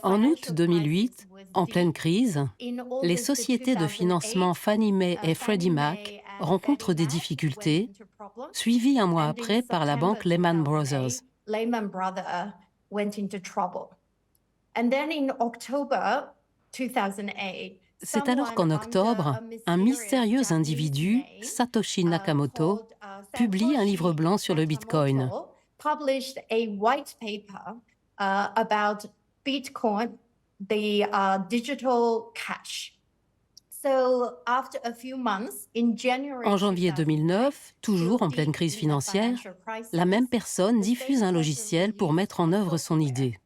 En août 2008, en pleine crise, les sociétés de financement Fannie Mae et Freddie Mac rencontrent des difficultés, suivies un mois après par la banque Lehman Brothers. C'est alors qu'en octobre, un mystérieux individu, Satoshi Nakamoto, publie un livre blanc sur le Bitcoin. En janvier 2009, toujours en pleine crise financière, la même personne diffuse un logiciel pour mettre en œuvre son idée.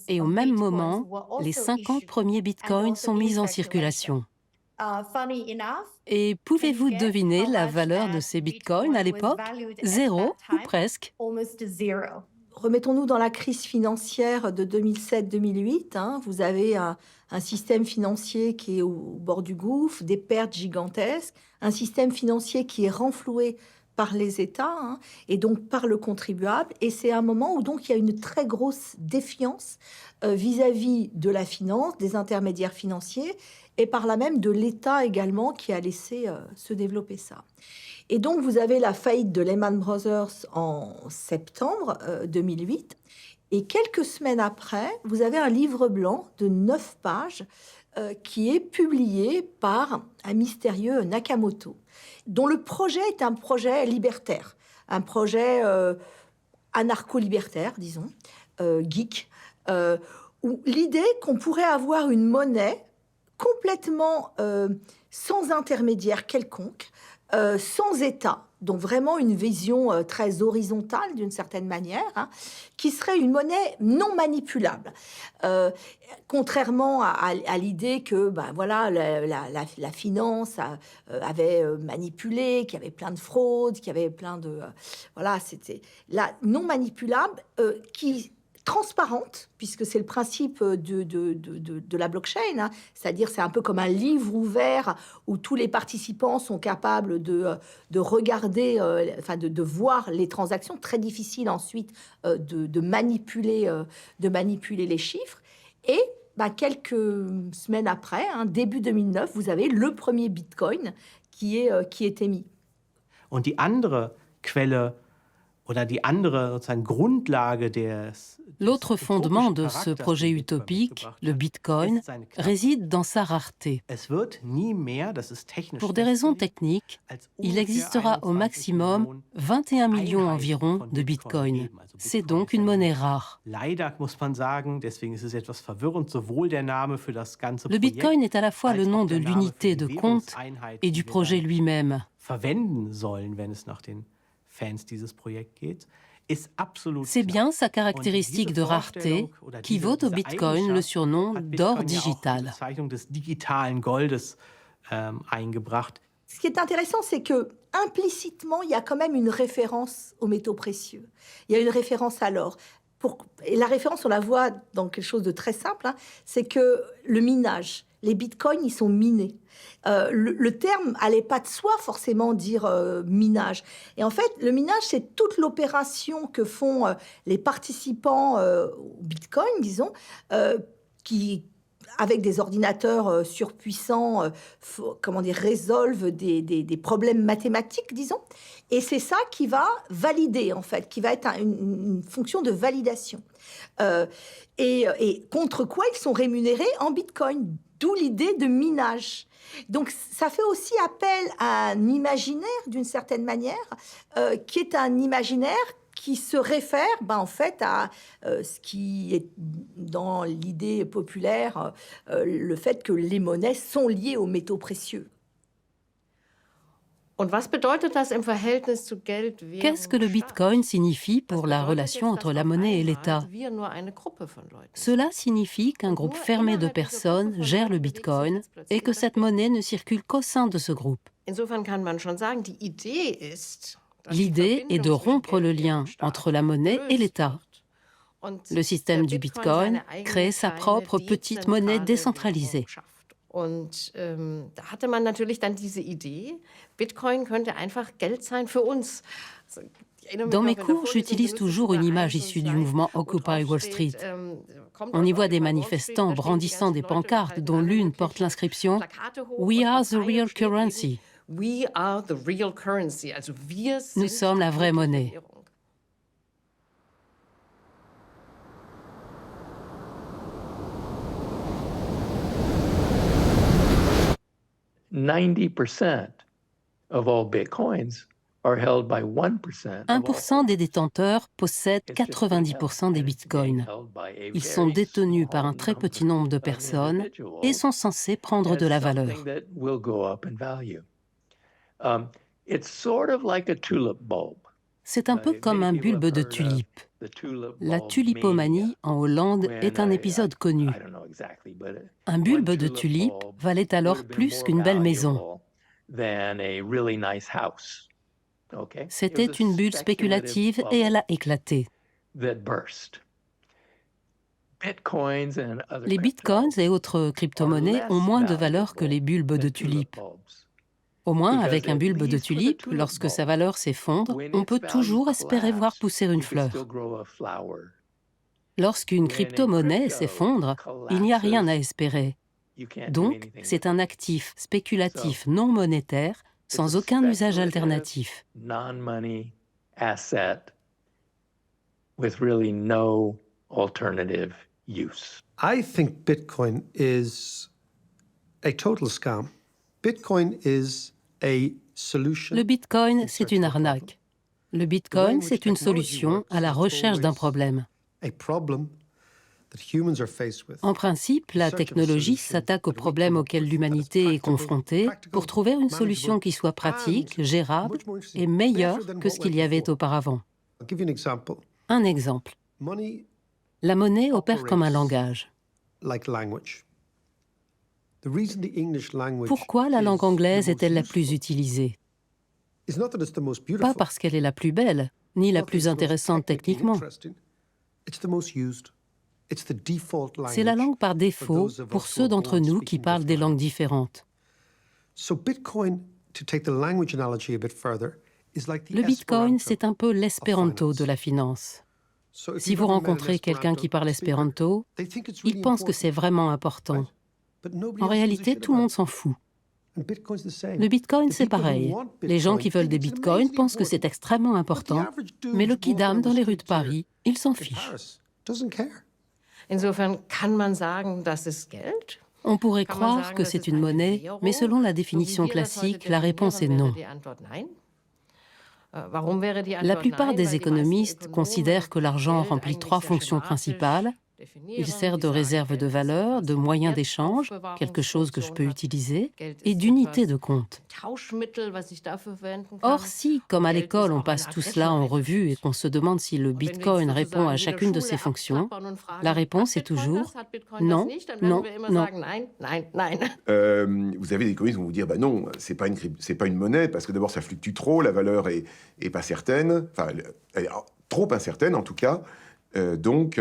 Et au même moment, les 50 premiers bitcoins sont mis en circulation. Et pouvez-vous deviner la valeur de ces bitcoins à l'époque? 0 ou presque. Remettons-nous dans la crise financière de 2007-2008. Vous avez un système financier qui est au bord du gouffre, des pertes gigantesques, un système financier qui est renfloué par les États et donc par le contribuable. Et c'est un moment où donc il y a une très grosse défiance vis-à-vis de la finance, des intermédiaires financiers et par là même de l'État également qui a laissé se développer ça. Et donc, vous avez la faillite de Lehman Brothers en septembre 2008. Et quelques semaines après, vous avez un livre blanc de 9 pages qui est publié par un mystérieux Nakamoto, dont le projet est un projet libertaire, un projet anarcho-libertaire, disons, geek, où l'idée qu'on pourrait avoir une monnaie complètement sans intermédiaire quelconque, sans État, donc vraiment une vision très horizontale d'une certaine manière, qui serait une monnaie non manipulable. Contrairement à l'idée que la finance avait manipulé, qu'il y avait plein de fraudes, qu'il y avait plein de... c'était la non manipulable qui... transparente, puisque c'est le principe de la blockchain, c'est-à-dire c'est un peu comme un livre ouvert où tous les participants sont capables de regarder, de voir les transactions, très difficile ensuite de manipuler les chiffres. Et quelques semaines après, début 2009, vous avez le premier Bitcoin qui est émis. Und die andere Quelle oder die andere sozusagen Grundlage L'autre fondement de ce projet utopique, le Bitcoin, réside dans sa rareté. Pour des raisons techniques, il existera au maximum 21 millions environ de Bitcoin. C'est donc une monnaie rare. Le Bitcoin est à la fois le nom de l'unité de compte et du projet lui-même. C'est bien sa caractéristique de rareté qui vaut au Bitcoin le surnom d'or digital. Ce qui est intéressant, c'est que implicitement, il y a quand même une référence aux métaux précieux. Il y a une référence à l'or. Et la référence, on la voit dans quelque chose de très simple, c'est que le minage, les bitcoins, ils sont minés. Le terme n'allait pas de soi forcément dire minage. Et en fait, le minage, c'est toute l'opération que font les participants au bitcoin, disons, qui, avec des ordinateurs surpuissants, résolvent des problèmes mathématiques, disons. Et c'est ça qui va valider, en fait, qui va être une fonction de validation. Et contre quoi ils sont rémunérés en bitcoin, d'où l'idée de minage. Donc, ça fait aussi appel à un imaginaire, d'une certaine manière, qui est un imaginaire qui se réfère en fait à ce qui est dans l'idée populaire, le fait que les monnaies sont liées aux métaux précieux. Qu'est-ce que le Bitcoin signifie pour la relation entre la monnaie et l'État? Cela signifie qu'un groupe fermé de personnes gère le Bitcoin et que cette monnaie ne circule qu'au sein de ce groupe. L'idée est de rompre le lien entre la monnaie et l'État. Le système du Bitcoin crée sa propre petite monnaie décentralisée. Und da hatte man natürlich dann diese Idee, Bitcoin könnte einfach Geld sein für uns. Dans mes cours, j'utilise toujours une image issue du mouvement Occupy Wall Street. On y voit des manifestants brandissant des pancartes dont l'une porte l'inscription « We are the real currency ». Nous sommes la vraie monnaie. Of all bitcoins are held by 1%. 1% des détenteurs possèdent 90% des bitcoins. Ils sont détenus par un très petit nombre de personnes et sont censés prendre de la valeur. C'est un peu comme un bulbe de tulipe. La tulipomanie en Hollande est un épisode connu. Un bulbe de tulipe valait alors plus qu'une belle maison. C'était une bulle spéculative et elle a éclaté. Les bitcoins et autres crypto-monnaies ont moins de valeur que les bulbes de tulipe. Au moins, avec un bulbe de tulipe, lorsque sa valeur s'effondre, on peut toujours espérer voir pousser une fleur. Lorsqu'une crypto-monnaie s'effondre, il n'y a rien à espérer. Donc, c'est un actif spéculatif non monétaire, sans aucun usage alternatif. Non-money asset with really no alternative use. I think Bitcoin is a total scam. Bitcoin is a solution. Le Bitcoin, c'est une arnaque. Le Bitcoin, c'est une solution à la recherche d'un problème. En principe, la technologie s'attaque aux problèmes auxquels l'humanité est confrontée pour trouver une solution qui soit pratique, gérable et meilleure que ce qu'il y avait auparavant. Un exemple. La monnaie opère comme un langage. Pourquoi la langue anglaise est-elle la plus utilisée? Pas parce qu'elle est la plus belle, ni la plus intéressante techniquement. C'est la langue par défaut pour ceux d'entre nous qui parlent des langues différentes. Le Bitcoin, c'est un peu l'espéranto de la finance. Si vous rencontrez quelqu'un qui parle espéranto, il pense que c'est vraiment important. En réalité, tout le monde s'en fout. Le Bitcoin, c'est pareil. Les gens qui veulent des Bitcoins pensent que c'est extrêmement important, mais le kidam dans les rues de Paris, il s'en fiche. On pourrait croire que c'est une monnaie, mais selon la définition classique, la réponse est non. La plupart des économistes considèrent que l'argent remplit trois fonctions principales. Il sert de réserve de valeur, de moyen d'échange, quelque chose que je peux utiliser, et d'unité de compte. Or, si, comme à l'école, on passe tout cela en revue et qu'on se demande si le Bitcoin répond à chacune de ces fonctions, la réponse est toujours non, non, non. Vous avez des économistes qui vont vous dire bah non, c'est pas une monnaie, parce que d'abord ça fluctue trop, la valeur est pas certaine, enfin elle est trop incertaine en tout cas. Donc,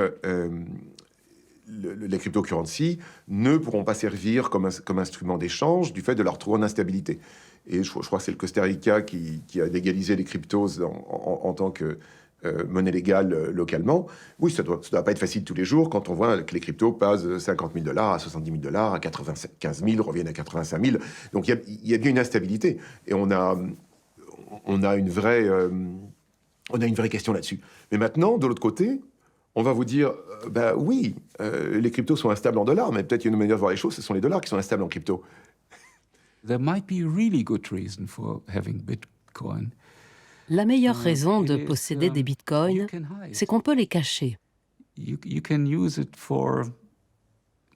les cryptocurrencies ne pourront pas servir comme instrument d'échange du fait de leur trop grande instabilité. Et je crois que c'est le Costa Rica qui a légalisé les cryptos en tant que monnaie légale localement. Oui, ça doit pas être facile tous les jours quand on voit que les cryptos passent de $50 000 à $70 000, à 95 000, reviennent à 85 000. Donc il y a bien une instabilité. Et on a une vraie question là-dessus. Mais maintenant, de l'autre côté, on va vous dire, bah oui, les cryptos sont instables en dollars, mais peut-être qu'il y a une manière de voir les choses, ce sont les dollars qui sont instables en crypto. There might be a really good reason for having Bitcoin. La meilleure raison de posséder des bitcoins, c'est qu'on peut les cacher.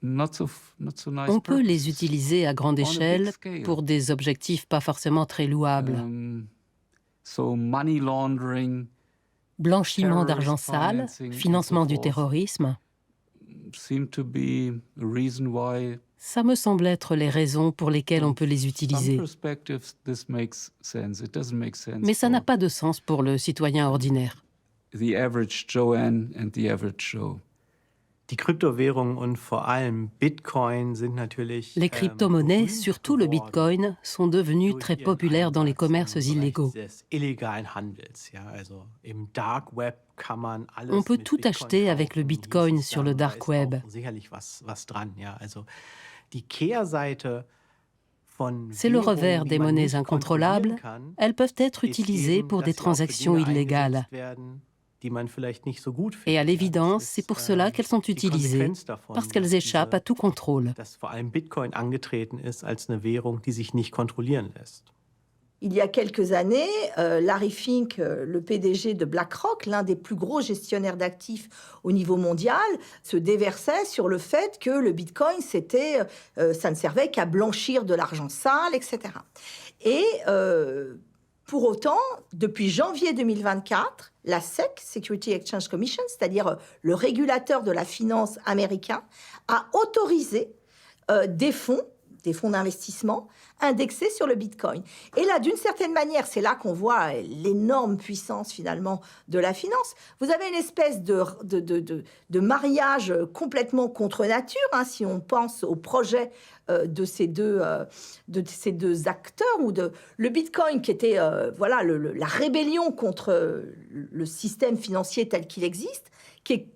On peut les utiliser à grande échelle pour des objectifs pas forcément très louables. Blanchiment d'argent sale, financement du terrorisme. Ça me semble être les raisons pour lesquelles on peut les utiliser. Mais ça n'a pas de sens pour le citoyen ordinaire. Die Kryptowährungen und vor allem Bitcoin sind natürlich Les crypto-monnaies, surtout le geworden Bitcoin, sont devenues durch très ihren populaires dans les Einsatz im commerces Bereich illégaux. des illegalen Handels. Ja, also im Dark Web kann man alles On peut mit tout Bitcoin acheter avec le kaufen, hieß Bitcoin es sur dann, le und da Dark ist Web. auch sicherlich was dran. Ja, also die Kehrseite von C'est le revers Währungen, die des man monnaies nicht incontrôlables. kontrollieren kann, Elles peuvent être ist utilisées eben, pour dass des sie auch für transactions Dinge illégales. eingesetzt werden, die man vielleicht nicht so gut Et findet. à Ja, l'évidence, das c'est ist, pour cela qu'elles sont die utilisées, Konsequenz davon, parce qu'elles dass échappent à tout contrôle. dass vor allem Bitcoin angetreten ist als eine Währung, die sich nicht kontrollieren lässt. Il y a quelques années, Larry Fink, le PDG de BlackRock, l'un des plus gros gestionnaires d'actifs au niveau mondial, se déversait sur le fait que le Bitcoin, ça ne servait qu'à blanchir de l'argent sale, etc. Et pour autant, depuis janvier 2024, la SEC, Security Exchange Commission, c'est-à-dire le régulateur de la finance américain, a autorisé des fonds d'investissement indexés sur le Bitcoin. Et là, d'une certaine manière, c'est là qu'on voit l'énorme puissance finalement de la finance. Vous avez une espèce de mariage complètement contre nature, hein, si on pense au projet de ces deux acteurs, ou le Bitcoin qui était la rébellion contre le système financier tel qu'il existe, qui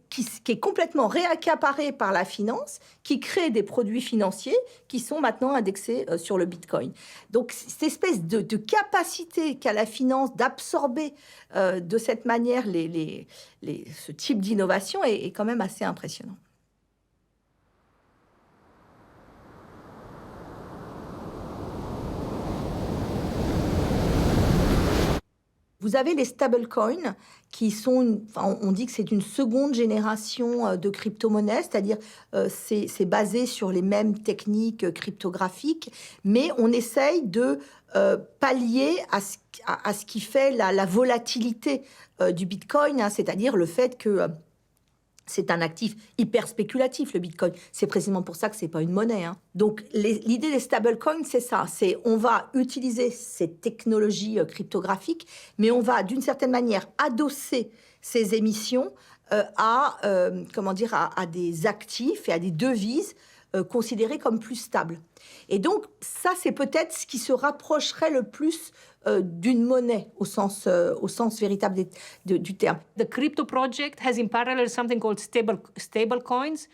est complètement réaccaparé par la finance, qui crée des produits financiers qui sont maintenant indexés sur le Bitcoin. Donc, cette espèce de capacité qu'a la finance d'absorber de cette manière ce type d'innovation est quand même assez impressionnant. Vous avez les stablecoins qui sont, on dit que c'est une seconde génération de crypto-monnaies, c'est-à-dire c'est basé sur les mêmes techniques cryptographiques, mais on essaye de pallier à ce qui fait la volatilité du Bitcoin, hein, c'est-à-dire le fait que c'est un actif hyper spéculatif, le Bitcoin. C'est précisément pour ça que c'est pas une monnaie, hein. Donc, l'idée des stablecoins, c'est ça. C'est on va utiliser ces technologies cryptographiques, mais on va, d'une certaine manière, adosser ces émissions à des actifs et à des devises considérées comme plus stables. Et donc, ça, c'est peut-être ce qui se rapprocherait le plus d'une monnaie au sens véritable du terme. The crypto project has in parallel something called stablecoins.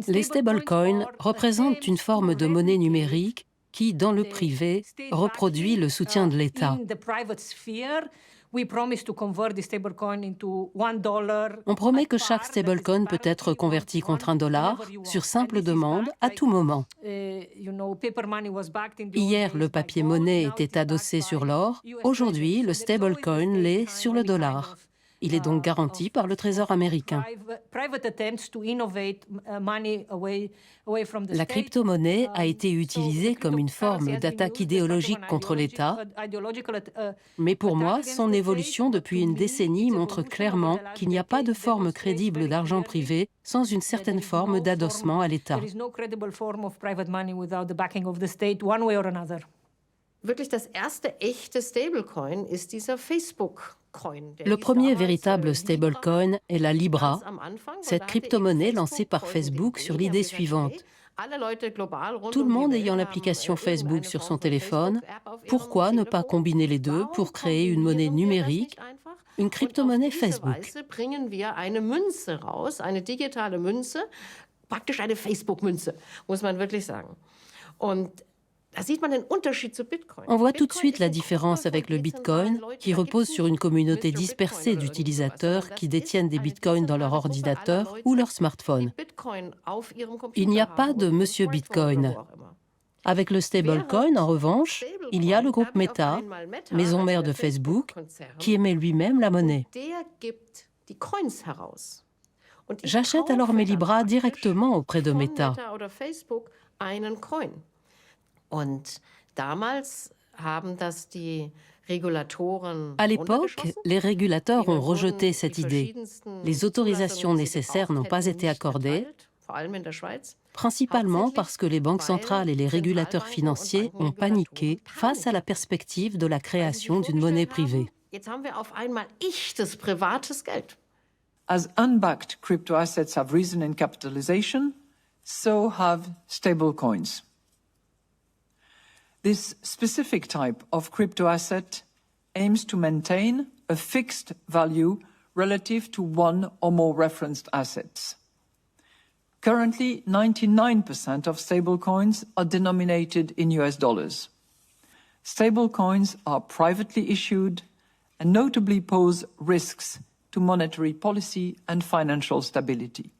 Les stablecoins représentent une forme de monnaie numérique qui, dans le privé, reproduit le soutien de l'État. On promet que chaque stablecoin peut être converti contre $1 sur simple demande à tout moment. Hier, le papier-monnaie était adossé sur l'or. Aujourd'hui, le stablecoin l'est sur le dollar. Il est donc garanti par le Trésor américain. La crypto-monnaie a été utilisée comme une forme d'attaque idéologique contre l'État, mais pour moi, son évolution depuis une décennie montre clairement qu'il n'y a pas de forme crédible d'argent privé sans une certaine forme d'adossement à l'État. Wirklich das erste echte Stablecoin ist dieser Facebook-Coin. Le premier véritable stablecoin est la Libra, cette crypto-monnaie lancée par Facebook sur l'idée suivante. Tout le monde ayant l'application Facebook sur son téléphone, pourquoi ne pas combiner les deux pour créer une monnaie numérique, une crypto-monnaie Facebook? Bringen wir eine Münze raus, eine digitale Münze, praktisch eine Facebook-Münze, muss man wirklich sagen. Und on voit tout de suite la différence avec le Bitcoin, qui repose sur une communauté dispersée d'utilisateurs qui détiennent des Bitcoins dans leur ordinateur ou leur smartphone. Il n'y a pas de Monsieur Bitcoin. Avec le stablecoin, en revanche, il y a le groupe Meta, maison mère de Facebook, qui émet lui-même la monnaie. J'achète alors mes Libras directement auprès de Meta. À l'époque, les régulateurs ont rejeté cette idée. Les autorisations nécessaires n'ont pas été accordées, principalement parce que les banques centrales et les régulateurs financiers ont paniqué face à la perspective de la création d'une monnaie privée. As unbacked crypto assets have risen in capitalization, so have stablecoins. This specific type of crypto asset aims to maintain a fixed value relative to one or more referenced assets. Currently, 99% of stablecoins are denominated in US dollars. Stablecoins are privately issued and notably pose risks to monetary policy and financial stability.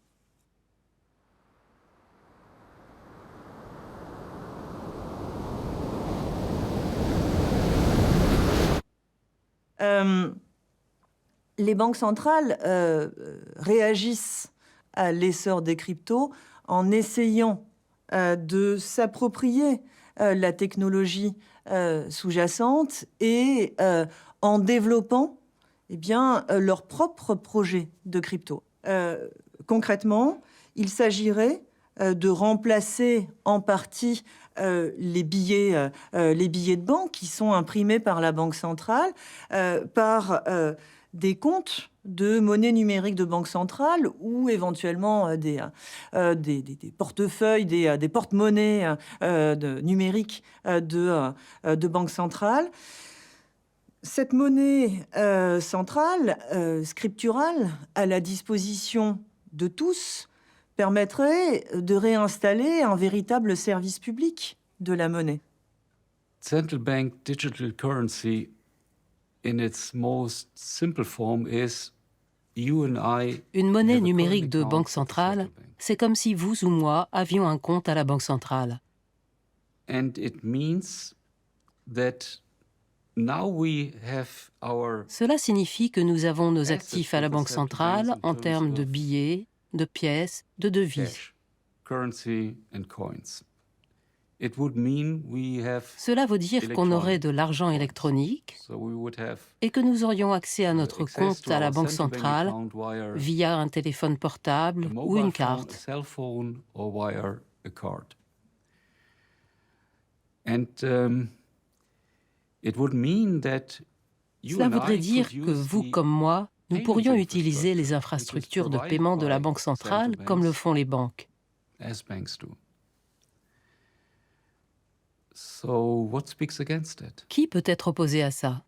Les banques centrales réagissent à l'essor des cryptos en essayant de s'approprier la technologie sous-jacente et en développant leur propre projet de crypto. Concrètement, il s'agirait de remplacer en partie les billets de banque qui sont imprimés par la Banque centrale par des comptes de monnaie numérique de banque centrale ou éventuellement des portefeuilles, des porte-monnaies numériques de banque centrale. Cette monnaie centrale, scripturale, à la disposition de tous, permettrait de réinstaller un véritable service public de la monnaie. Central bank digital currency in its most simple form is you and I. Une monnaie numérique de banque centrale, c'est comme si vous ou moi avions un compte à la Banque centrale. And it means that now we have our Cela signifie que nous avons nos actifs à la Banque centrale en termes de billets, de pièces, de devises. cash, currency and coins. It would mean we have Cela veut dire qu'on aurait de l'argent électronique so we would have et que nous aurions accès à notre access compte to à la our Banque central bank centrale account via via un téléphone portable a ou mobile une phone, a carte. cell phone or via a card. And it would mean that you Cela and voudrait I dire could que use vous the comme moi, nous payment pourrions utiliser les infrastructure, infrastructures which de is paiement de la provided Banque by centrale central comme le banks. font les banques. as banks do. So what speaks against it? Qui peut être opposé à ça?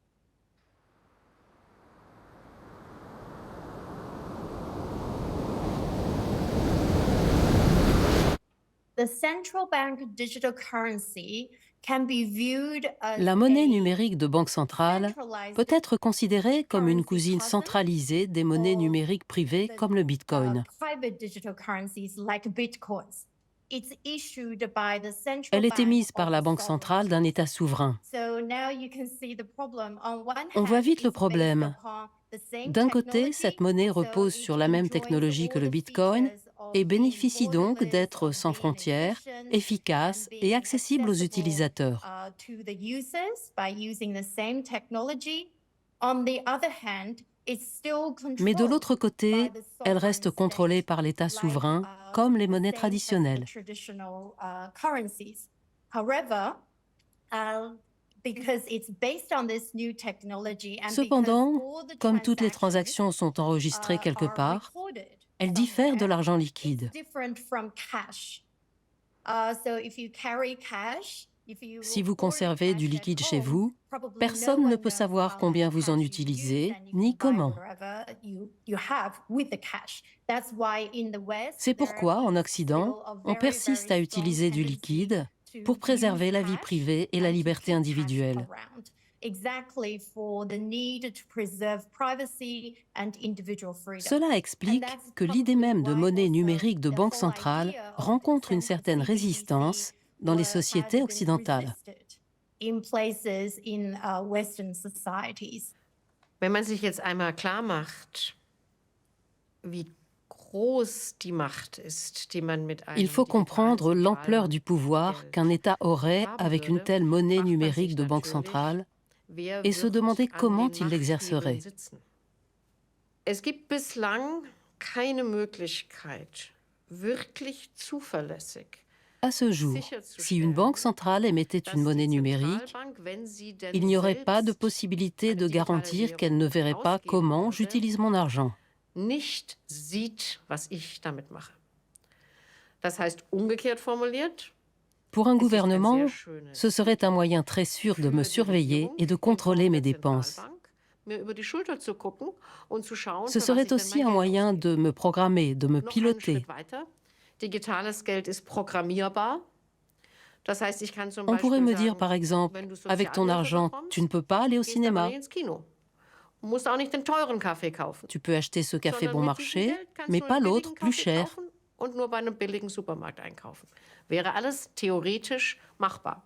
The central bank digital currency can be viewed as La monnaie a numérique de banque centrale peut être considérée comme une cousine centralisée des monnaies numériques privées comme le Bitcoin. private digital currencies like bitcoins. It's issued by the central Elle est bank émise of par la the Banque sovereign centrale d'un État souverain. So now you can see the problem. On one On voit hand, vite le it's based problème. upon the same D'un côté, technology, cette monnaie so repose it sur la même enjoys technologie que all le the Bitcoin features of et being bénéficie donc borderless, d'être of sans being frontières, efficient, efficace and et being accessible aux accessible, utilisateurs. to the users by using the same technology. On the other hand, it's still Mais de controlled l'autre côté, by the elle reste sovereign contrôlée state, par l'État like, souverain, comme les monnaies same as the traditionnelles. traditional currencies. However, because it's based on this new technology and Cependant, because all the comme toutes les transactions, transactions sont enregistrées quelque are part, recorded elles diffèrent de somewhere, l'argent it's liquide. different from cash. So if you carry cash, if you Si vous hoard conservez du cash at liquide chez home, vous, probably no personne one ne peut knows savoir how combien much vous en cash you utilisez, use, and you ni can buy comment. whatever you have with the cash. That's why in the West, C'est there pourquoi, en is Occident, still a on very, persiste very à utiliser strong du tendency liquide to pour préserver use la vie cash privée et la and to liberté keep cash individuelle. around. Exactly for the need to preserve privacy and individual freedom. Cela explique que l'idée même de monnaie numérique de banque centrale rencontre une certaine résistance dans les sociétés occidentales. In places in Western societies. Wenn man sich jetzt einmal klar macht, wie groß die Macht ist, die man mit einem Il faut digitalen comprendre l'ampleur Zentralbank- du pouvoir qu'un État aurait avec une telle monnaie numérique de banque centrale Wer et se wird demander an comment den il l'exercerait. Machthebeln sitzen? Es gibt bislang keine Möglichkeit, wirklich zuverlässig À ce jour, si une banque centrale émettait une monnaie numérique, il n'y aurait pas de possibilité de garantir qu'elle ne verrait pas comment j'utilise mon argent. nicht sieht, was ich damit mache. Das heißt, umgekehrt formuliert, Pour un gouvernement, ce serait un moyen très sûr de me surveiller et de contrôler mes dépenses. Ce serait aussi un moyen de me programmer, de me piloter. On pourrait me dire, par exemple, avec ton argent, tu ne peux pas aller au cinéma. Tu peux acheter ce café bon marché, mais pas l'autre, plus cher. Und nur bei einem billigen Supermarkt einkaufen. Wäre alles theoretisch machbar.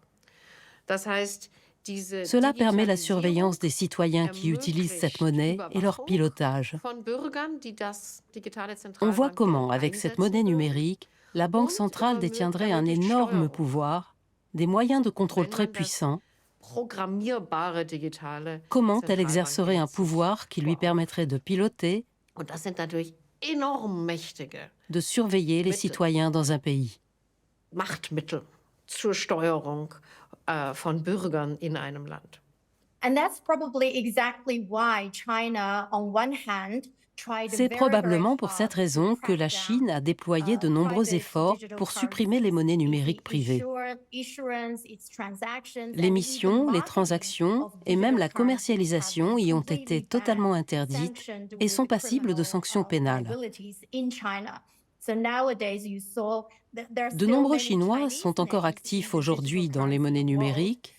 Das heißt, Cela permet la surveillance des citoyens qui utilisent cette monnaie et leur pilotage. On voit comment, avec cette monnaie numérique, la Banque centrale détiendrait un énorme pouvoir, des moyens de contrôle très puissants. Comment elle exercerait un pouvoir qui lui permettrait de piloter, de surveiller les citoyens dans un pays. Machtmittel zur Steuerung von Bürgern in einem Land. And that's probably exactly why China, on one hand, C'est probablement pour cette raison que la Chine a déployé de nombreux efforts pour supprimer les monnaies numériques privées. L'émission, les transactions et même la commercialisation y ont été totalement interdites et sont passibles de sanctions pénales. De nombreux Chinois sont encore actifs aujourd'hui dans les monnaies numériques,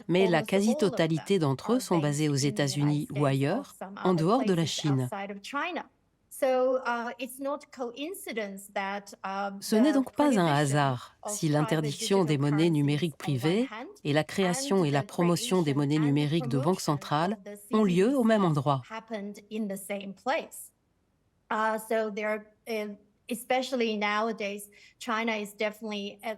mais la quasi-totalité d'entre eux sont basés aux États-Unis ou ailleurs, en dehors de la Chine. Ce n'est donc pas un hasard si l'interdiction des monnaies numériques privées et la création et la promotion des monnaies numériques de banques centrales ont lieu au même endroit.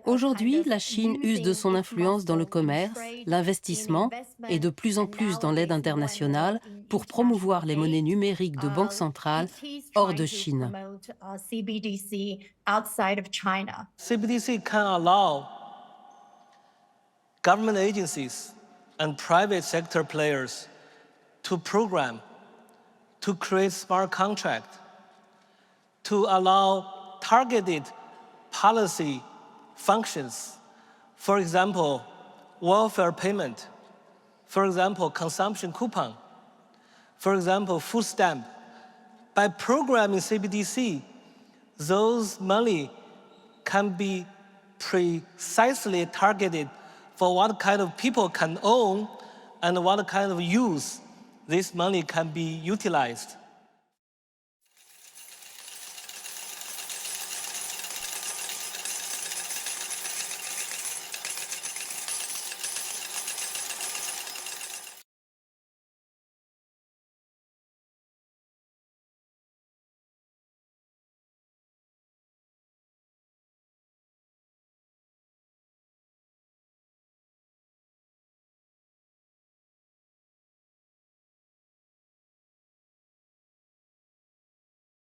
Aujourd'hui, la Chine use de son influence dans le commerce, l'investissement et de plus en plus dans l'aide internationale pour promouvoir les monnaies numériques de banques centrales hors de Chine. CBDC can allow government agencies and private sector players to program, to create smart contracts, to allow targeted policy functions. For example, welfare payment. For example, consumption coupon. For example, food stamp. By programming CBDC, those money can be precisely targeted for what kind of people can own and what kind of use this money can be utilized.